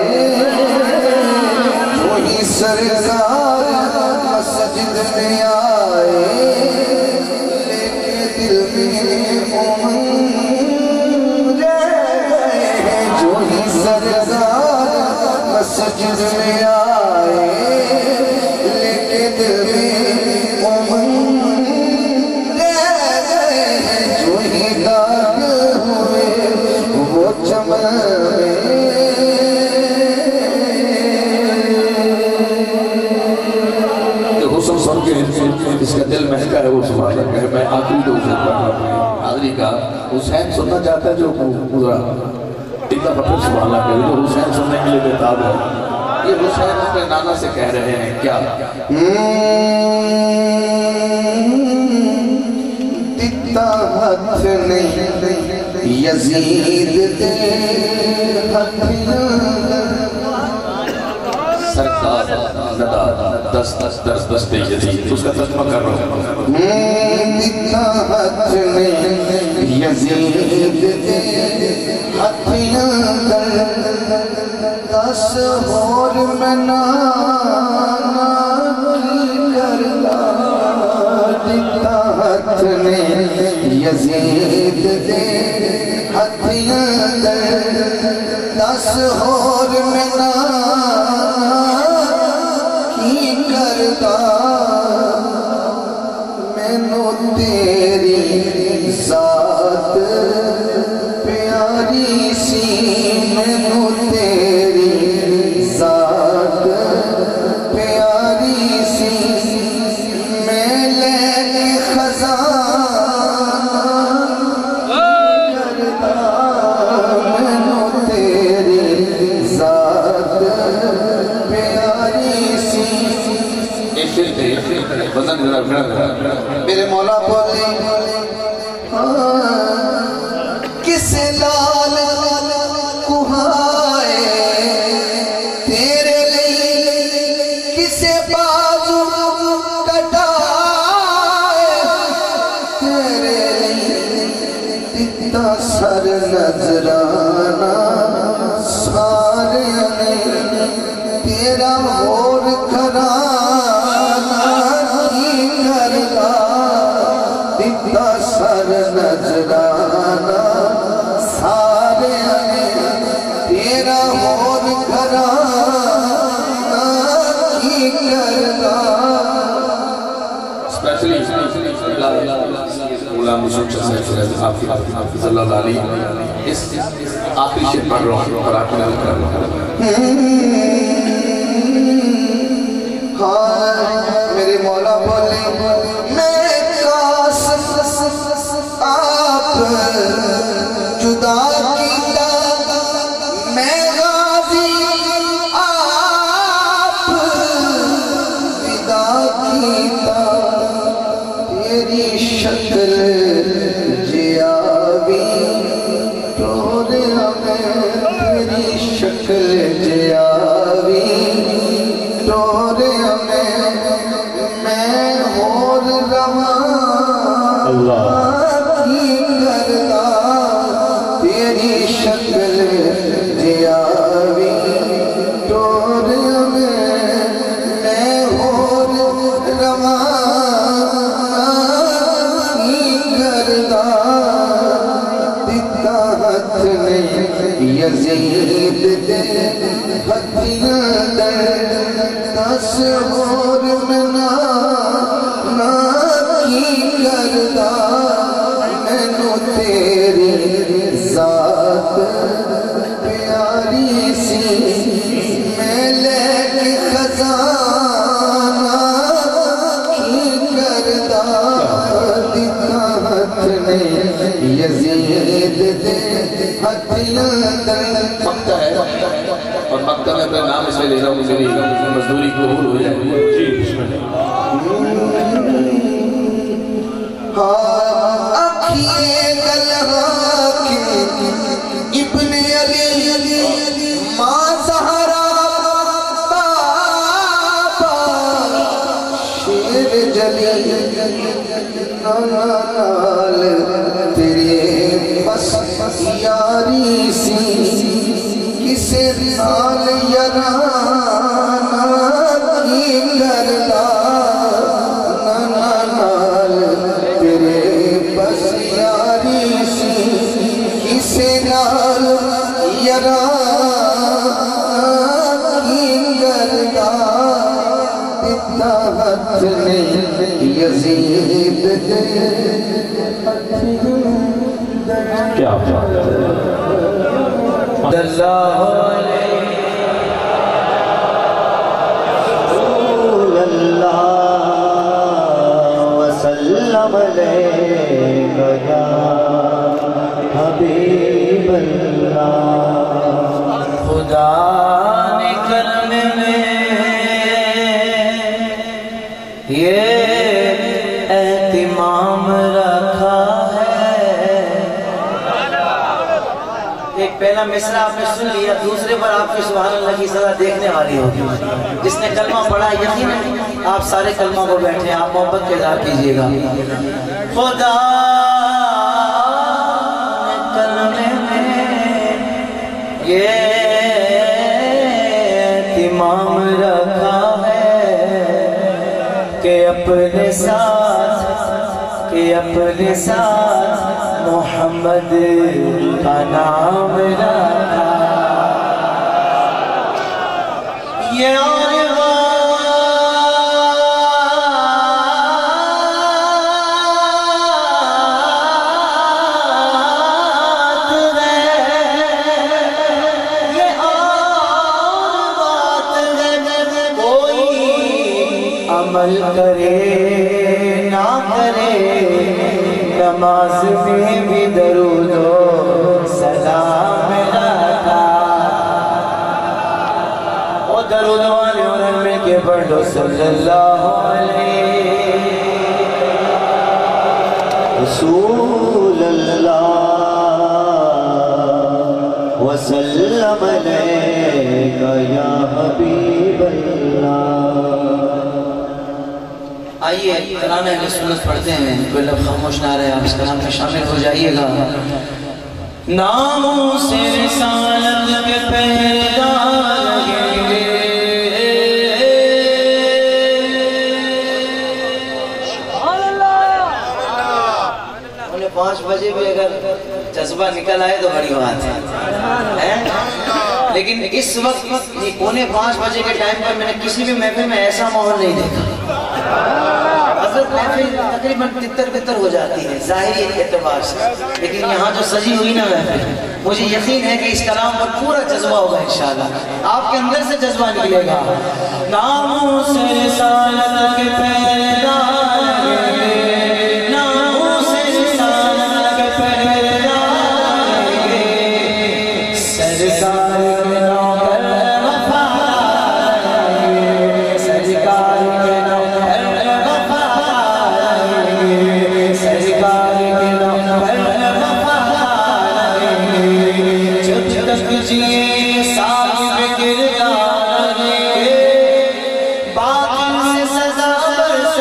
جو ہی سرکار مسجد میں آئے، لے کے دل میں امنگ رہے، جو ہی سرکار مسجد میں آئے، لے کے دل میں امنگ رہے، جو ہی داغ ہوئے وہ چمن میں۔ حسن سن کے اس کا دل مہکا ہے، وہ سبحان اللہ کہے۔ میں آخری دو سے حاضری کا حسین سننا چاہتا ہے جو گزرا ٹکا پھر سبحان اللہ کہے، جو حسین سننے کے لیے بےتاب ہے۔ یہ حسین اپنے نانا سے کہہ رہے ہیں کیا؟ دیتا ہاتھ نہیں یزید دے ہتھیاں، سرکار ندا دس دے یزید، اس کا ترجمہ کر رہا ہوں۔ دیتا ہاتھ نہیں یزید دے ہتھیاں، دس اور میں نانا کی کرتا، دیتا ہاتھ نہیں یزید دے ہتھیاں، دس اور میں نانا کی کرتا، مینو تیری ذات پیاری سی، مینو تیری ذات پیاری سی، میں لے کے خزانہ کرتا، مینو تیری ذات پیاری سی۔ میرے مولا بولے کس لال کوہائے تیرے لئی، کسے بازو کٹائے تیرے لئی، دیتا سر نظرانہ سارے نے تیرا اور گھرانہ کی کرتا، دیتا سر نظرانہ سارے نے تیرا اور گھرانہ کی کرتا۔ اسپیشلی غلام حسین حافظ اللہ علیہ اس آخری شعر پڑھ رہا ہوں اور آپ کو نظر کر رہا ہوں۔ میرے مولا بولے میں کاس آپ جدا کیتا، میں غازی آپ ودا کیتا، تیری شکل جیاوی ٹورے ہمیں، تیری شکل جیاوی ٹورے ہمیں، میں اور رواں کی کرتا، تیری شکل جیاوی ٹورے ہمیں، میں اور رواں کی کرتا، دیتا ہاتھ نہیں یزید دے ہتھیاں، دس اور میں نانا کی کرتا، مینو تیری ذات پیاری اور مکتب میں اپنا نام اس میں لے رہا ہوں، میری مزدوری قبول ہو جائے. جی بسم اللہ. اکھیے گلہا کی ابن علی ماں زہرا بابا شیر جلی نال تیرے بس یاری سی کسے نال یرانا کی کردا نال تیرے بس یاری سی کسے نال یرانا کی کردا اتحاد نے یزید کیا بات ہے. اللہ رسول اللہ وسلم علیہ یا حبیب اللہ. خدا نے کلم میں یہ اہتمام رکھا ہے. ایک پہلا مصرع آپ نے سن لیا، دوسرے پر آپ کی سبحان اللہ کی سزا دیکھنے والی ہوگی. جس نے کلمہ پڑھا یقیناً آپ سارے کلمہ کو بیٹھے آپ محبت کے اظہار کیجئے گا. خدا نے کلمے میں یہ اہتمام رکھا ہے کہ اپنے ساتھ محمد کا نام رکھا. یہ عمل کرے نہ کرے نماز میں بھی درود و سلام رکھا. اور درود والے اور مل کے پڑھ لو صلی اللہ علیہ رسول اللہ وسلم علیہ یا حبیب اللہ. آئیے ترانہ اہل سنت پڑھتے ہیں، کوئی لب خاموش نہ رہے، آپ اس کلام میں شامل ہو جائیے گا. ناموں سے رسالت کے پہردار لگے انہیں 5 بجے بھی اگر جذبہ نکل آئے تو بڑی بات ہے. لیکن اس وقت 4:45 بجے کے ٹائم پر میں نے کسی بھی محفل میں ایسا ماحول نہیں دیکھا. حضرت محفل تقریباً تتر ہو جاتی ہے ظاہری اعتبار سے، لیکن یہاں جو سجی ہوئی نا محفل، مجھے یقین ہے کہ اس کلام پر پورا جذبہ ہوگا انشاءاللہ. آپ کے اندر سے جذبہ نکلے گا. ناموں سے رسالت کے پہردار لگے، ناموں سے رسالت کے پہردار لگے، سرکار کے نام پر وفادار لگے، سرکار کے نام پر وفادار لگے، سرکار کے نام پر وفادار لگے. جب تک جیے صاحب کردار لگے، باطل سے سزا برسے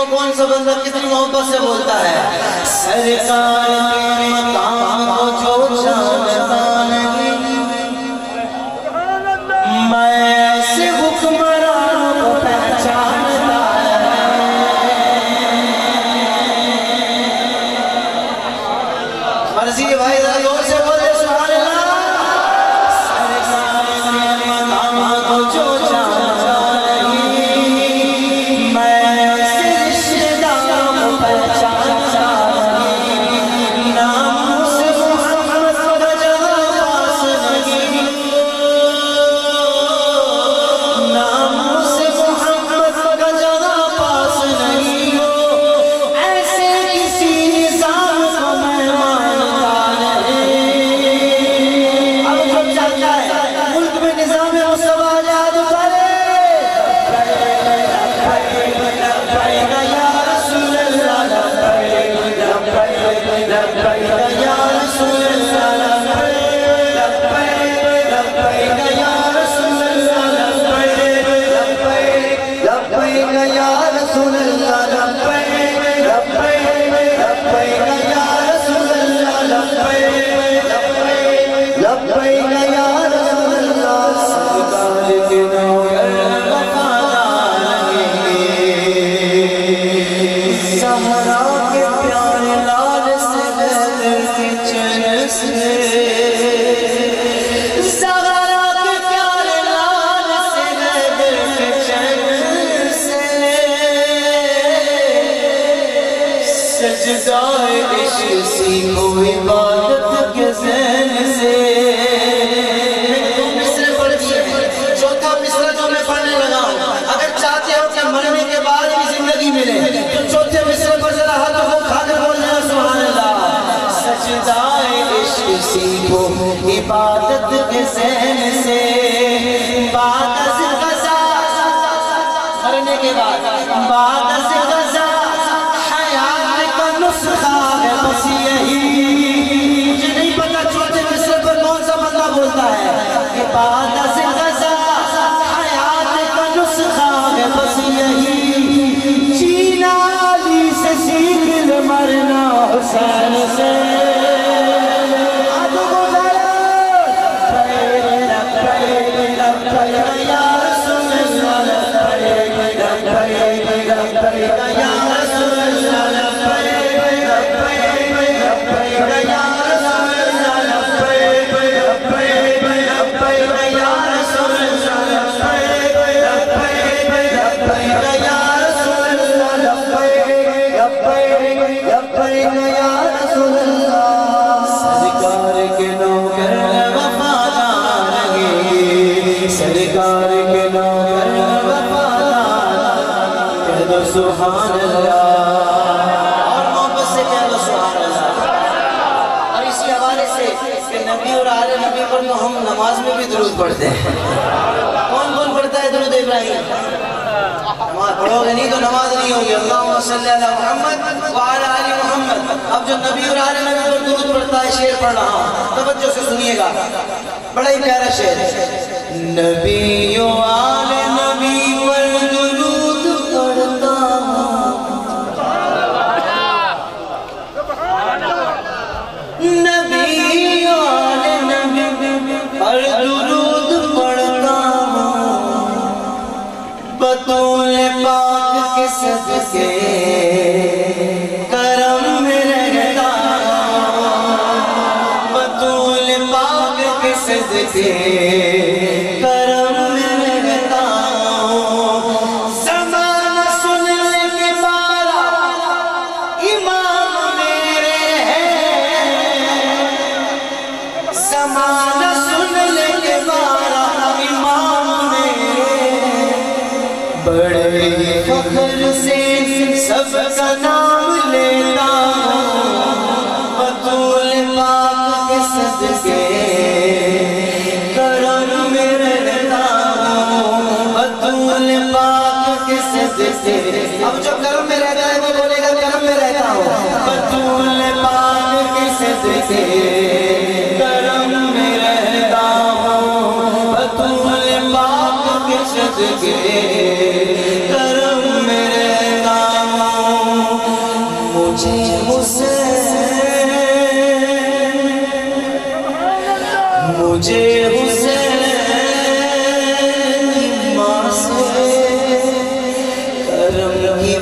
سنو کون سا بندہ کتنی محبت سے بولتا ہے سرکار کے مقام کو جو جانتا نہیں میں ایسے حکمران کو پہچانتا مرضی بھائی زور سے بولے سبحان اللہ سرکار کے مقام کو جو جانتا نہیں میں ایسے رشتہ دار کو پہچانتا نہیں نام سے محمد کا جہاں پاس نہیں نام سے محمد کا جہاں پاس نہیں ایسے کسی نظام کو میں مانتا نہیں اب جب چاہتا ہے ملک میں نظام مصطفیٰ آزاد کرے یا رسول اللہ یا رسول اللہ یا رسول اللہ یا رسول اللہ یا رسول اللہ لبیک یا رسول اللہ سرکار کے نوکر وفادار زہرا کے پیارے لال سے حیدر کے چن سے زہرا کے پیارے لال سے حیدر کے چن سے سجدہ عشق سیکھو عبادت کے ذہن سے چوتھا مصرع جو میں پڑھنے لگا ہوں اگر چاہتے ہو کہ مرنے کے بعد بھی زندگی ملے تو چوتھے مصرع پر ذرا ہاتھ کو کھا کر بول جائے سبحان اللہ سجدہ عشق سیکھو عبادت کے ذہن سے بعد از غزا مرنے کے بعد بعد از غزا حیات کا نسخہ ہے بس یہی مجھے نہیں پتا چوتھے مصرع پر کون سا بندہ بولتا ہے کہ بعد از غزا حیات کا نسخہ ہے بس یہی جینا علی سے سیکھ لے مرنا حسین سے یا رسول اللہ یا رسول سرکار کے نوکر وفادار سرکار کے نوکر وفادار کہہ دو سبحان اللہ اور محبت سے کہہ دو سبحان اللہ اور اسی حوالے سے کہ نبی اور آل نبی پر تو ہم نماز میں بھی درود پڑھتے ہیں کون کون پڑھتا ہے درود ابراہیم نماز پڑھو گے نہیں تو نماز نہیں ہوگی اللہم صلی علی محمد وعلی آل محمد اب جو نبی اور آل نبی پر درود پڑھتا ہے شعر پڑھ رہا ہوں توجہ سے سنیے گا بڑا ہی پیارا شعر ہے نبی و آل نبی پر درود پڑھتا نبی و آل نبی پر درود پڑھتا بطول پاک کے صدقے کرم میں رہتا بطول پاک کے صدقے کرم میں رہتا زمانہ سننے کے بارا امام میرے ہیں زمانہ سننے کے بارا امام میرے بڑے فخر سے سب کا نام لیتا بطول پاک کے صدقے کرم میں رہتا بطول پاک کے صدقے اب جو کرم میں رہتا ہے وہ بولے گا کرم میں رہتا ہوں بطول پاک کے صدقے کرم میں رہتا ہوں بطول پاک کے صدقے کرم میں رہتا ہوں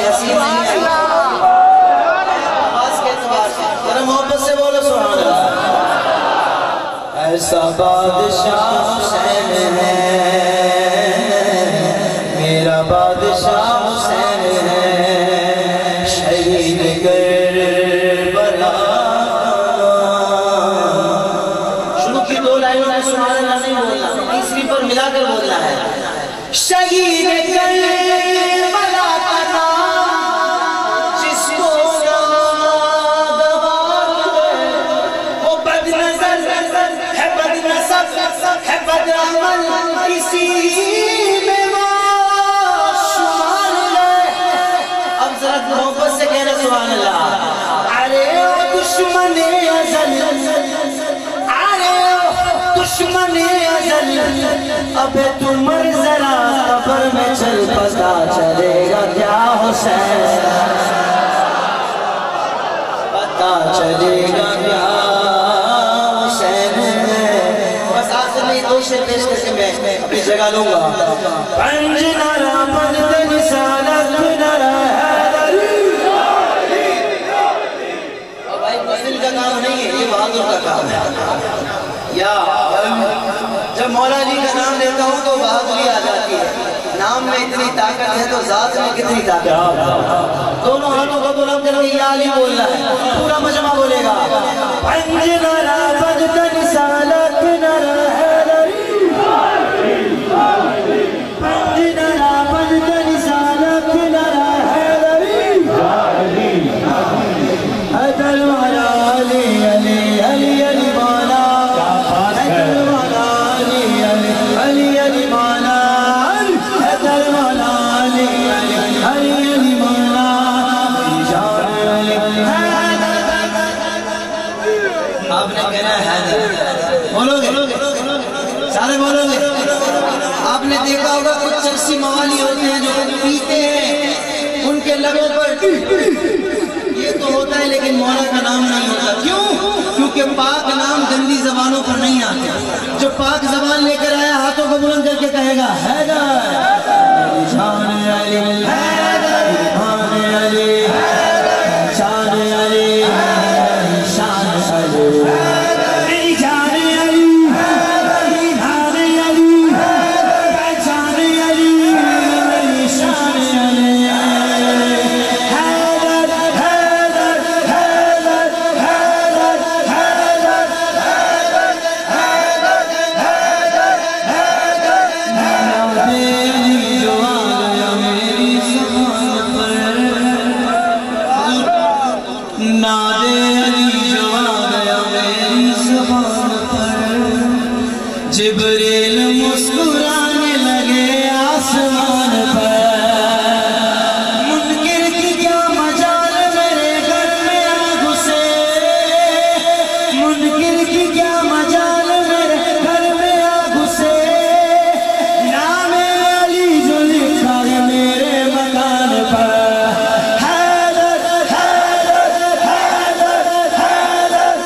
ایسی حسین نہیں آئی آواز کے اعتبار سے، ذرا محبت سے بولو سبحان اللہ۔ ایسا بادشاہ حسین ہے، میرا بادشاہ حسین ہے، شہید کربلا۔ شروع کی 2 لائنوں میں سبحان اللہ نہیں بولنا، تیسری پر ملا کر بولنا ہے۔ شہید کربلا کا نام جس کو ناگوار وہ بد نظر ہے، بد نسب ہے، بد عمل، کسی میں شمار ہے۔ اب ذرا محبت سے کہنا سبحان اللہ۔ ارے او دشمن ازل، ارے او دشمن ازل، اب تو مر ذرا قبر میں چل، پتا چلے گا کیا حسین، پتا چلے گا کیا حسین۔ بس آخر میں 2 شعر پیش کر کے میں اپنی جگہ لوں گا۔ پنج نرا پندن سالت نرا حیدری۔ اور بھائی مسل کا کام نہیں ہے، یہ بہادر کا کام ہے۔ یا جب مولا علی کا نام لیتا ہوں تو بہادری آ جاتی ہے، نام میں اتنی طاقت ہے تو ذات میں کتنی طاقت ہے۔ دونوں ہاتھوں کو بلند کر کے یا علی بولنا ہے، پورا مجمع بولے گا۔ پنج نرا پندن سالت نرا حیدری، پنج نرا پندن سالت نرا حیدری، حیدر والا علی علی علی علی مولا، حیدر والا علی علی علی علی مولا، حیدر والا علی علی علی علی مولا، جان علی حیدر۔ آپ نے کہنا ہے حیدر، بولو گے سارے بولو گے؟ آپ نے دیکھا ہوگا کچھ چرسی موالی ہوتے ہیں جو پیتے ہیں، ان کے لبوں پر یہ تو ہوتا ہے لیکن مولا کا نام نہیں ہوتا۔ کیوں؟ کیونکہ پاک نام گندی زبانوں پر نہیں آتے۔ جو پاک زبان لے کر آیا ہاتھوں کو بلند کر کے کہے گا حیدر، شان علی، حیدر، شان علی، شان علی، شان علی، میری جان علی، میری جان علی، پہچان علی، میری شان علی، حیدر، حیدر، حیدر، حیدر، حیدر، میری جو آ گیا میری زبان پر، نادے علی جو آ گیا میری زبان پر، جبریل مسکرانے لگے آسمان پر، منکر کی کیا مجال میرے گھر میں آ گھسے، منکر کی کیا مجال میرے گھر میں آ گھسے، نام علی جو لکھا ہے میرے مکان پر، حیدر، حیدر، حیدر، حیدر،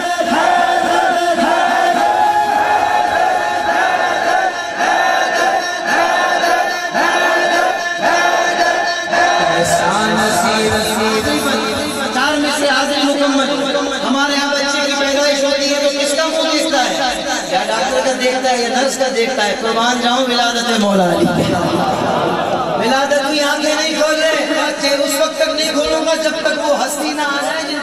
حیدر، چار میں سے حاضر مکمل۔ ہمارے یہاں بچے کی پیدائش ہوتی ہے تو کس کا منہ دیکھتا ہے؟ یا ڈاکٹر کا دیکھتا ہے یا نرس کا دیکھتا ہے؟ قربان جاؤں ولادت مولا علی کے، ولادت کی آنکھیں نہیں کھول رہے بچے، اس وقت تک نہیں کھولوں گا جب تک وہ ہستی نہ آ جائے جن